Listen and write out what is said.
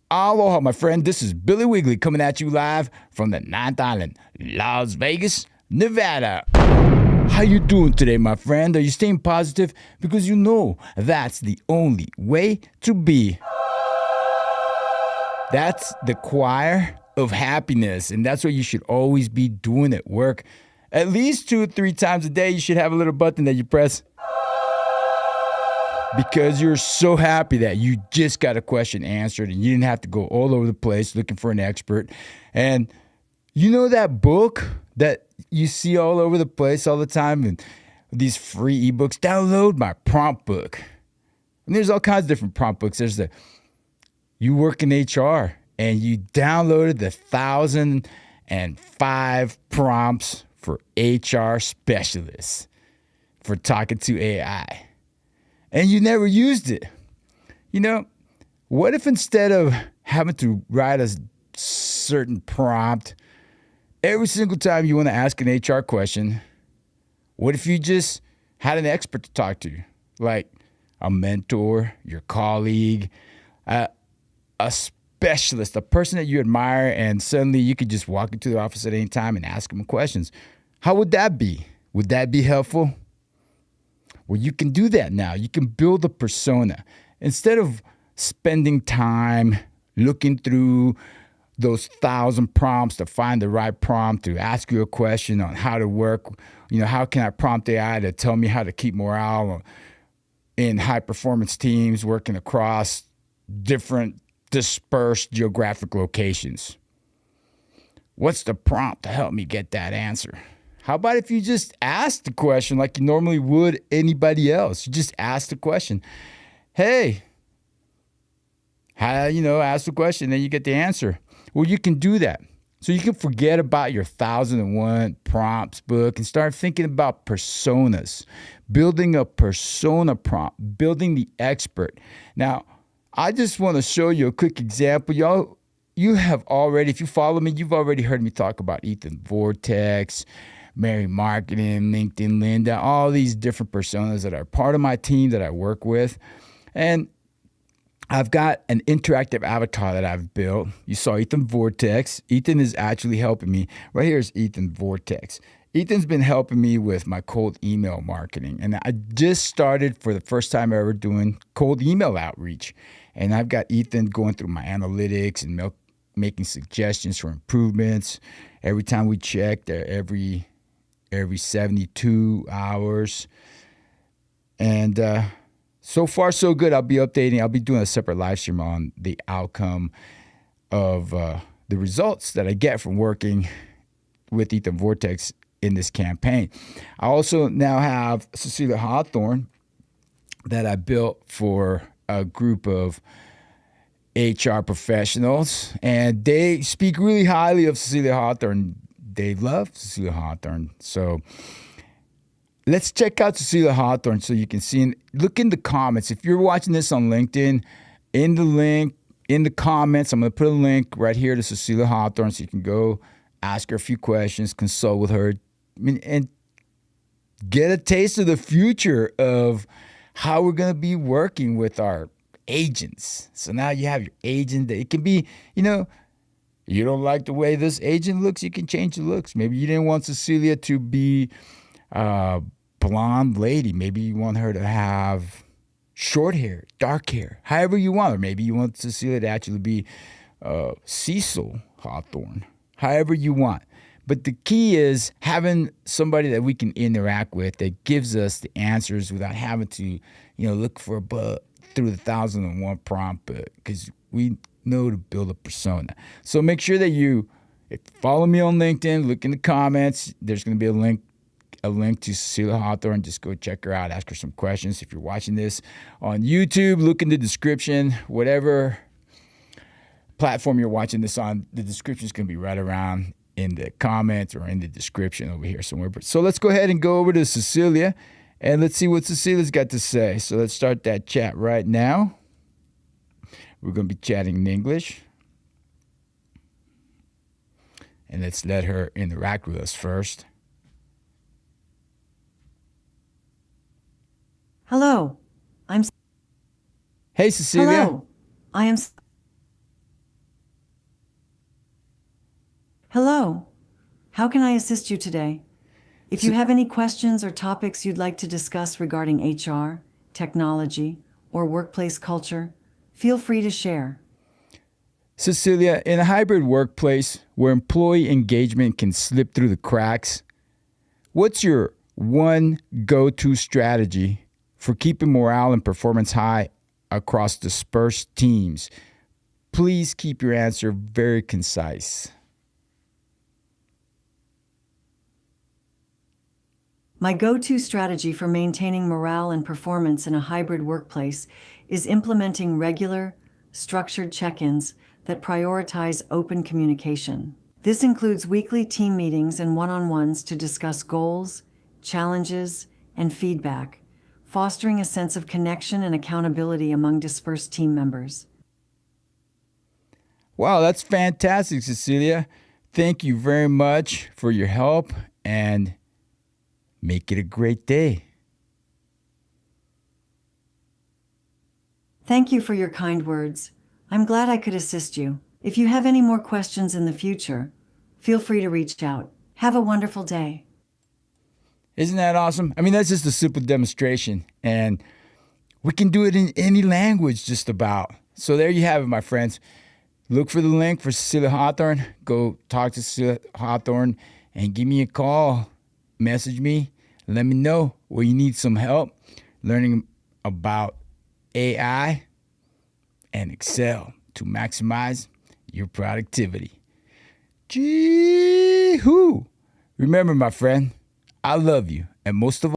Aloha, my friend. This is Billy Wiggly coming at you live from the Ninth Island, Las Vegas, Nevada. How you doing today, my friend? Are you staying positive? Because you know that's the only way to be. That's the choir of happiness, and that's what you should always be doing at work. At least 2 or 3 times a day, you should have a little button that you press because you're so happy that you just got a question answered and you didn't have to go all over the place looking for an expert. And you know that book that you see all over the place all the time and these free ebooks? Download my prompt book. And there's all kinds of different prompt books. There's the You Work in HR and you downloaded the 1,005 prompts for HR specialists for talking to AI. And you never used it. You know, what if instead of having to write a certain prompt every single time you want to ask an HR question, what if you just had an expert to talk to, like a mentor, your colleague, a specialist, a person that you admire, and suddenly you could just walk into the office at any time and ask them questions? How would that be? Would that be helpful? Well, you can do that now. You can build a persona. Instead of spending time looking through those 1,000 prompts to find the right prompt to ask you a question on how to work, how can I prompt AI to tell me how to keep morale in high-performance teams working across different dispersed geographic locations? What's the prompt to help me get that answer? How about if you just ask the question like you normally would anybody else? You just ask the question. Hey, ask the question, then you get the answer. Well, you can do that. So you can forget about your 1,001 prompts book and start thinking about personas, building a persona prompt, building the expert. Now, I just want to show you a quick example. Y'all, you have already, if you follow me, you've already heard me talk about Ethan Vortex, Mary Marketing, LinkedIn Linda, all these different personas that are part of my team that I work with. And I've got an interactive avatar that I've built. You saw Ethan Vortex. Ethan is actually helping me. Right here is Ethan Vortex. Ethan's been helping me with my cold email marketing. And I just started for the first time ever doing cold email outreach. And I've got Ethan going through my analytics and making suggestions for improvements. Every time we check, they're every 72 hours. And so far, so good. I'll be updating. I'll be doing a separate live stream on the outcome of the results that I get from working with Ethan Vortex in this campaign. I also now have Cecilia Hawthorne that I built for a group of HR professionals, and they speak really highly of Cecilia Hawthorne. They love Cecilia Hawthorne. So let's check out Cecilia Hawthorne so you can see and look in the comments. If you're watching this on LinkedIn, in the comments, I'm going to put a link right here to Cecilia Hawthorne so you can go ask her a few questions, consult with her, and get a taste of the future of how we're going to be working with our agents. So now you have your agent. It can be, you don't like the way this agent looks, you can change the looks. Maybe you didn't want Cecilia to be a blonde lady. Maybe you want her to have short hair, dark hair, however you want. Or maybe you want Cecilia to actually be Cecil Hawthorne, however you want. But the key is having somebody that we can interact with that gives us the answers without having to, look for a book through the 1,001 prompt book, because we know to build a persona. So make sure that you follow me on LinkedIn, look in the comments. There's going to be a link to Cecilia Hawthorne. Just go check her out, ask her some questions. If you're watching this on YouTube, look in the description. Whatever platform you're watching this on, the description is going to be right around in the comments or in the description over here somewhere. So let's go ahead and go over to Cecilia and let's see what Cecilia's got to say. So let's start that chat right now. We're going to be chatting in English. And let's let her interact with us first. Hello, I'm. Hey, Cecilia. Hello, I am. Hello. How can I assist you today? If you have any questions or topics you'd like to discuss regarding HR, technology, or workplace culture, feel free to share. Cecilia, in a hybrid workplace where employee engagement can slip through the cracks, what's your one go-to strategy for keeping morale and performance high across dispersed teams? Please keep your answer very concise. My go-to strategy for maintaining morale and performance in a hybrid workplace is implementing regular, structured check-ins that prioritize open communication. This includes weekly team meetings and one-on-ones to discuss goals, challenges, and feedback, fostering a sense of connection and accountability among dispersed team members. Wow, that's fantastic, Cecilia. Thank you very much for your help and make it a great day. Thank you for your kind words. I'm glad I could assist you. If you have any more questions in the future, feel free to reach out. Have a wonderful day. Isn't that awesome? I mean, that's just a simple demonstration, and we can do it in any language just about. So there you have it, my friends. Look for the link for Cecilia Hawthorne. Go talk to Cecilia Hawthorne and give me a call. Message me. Let me know where you need some help learning about AI and Excel to maximize your productivity. Gee-hoo! Remember, my friend, I love you, and most of all,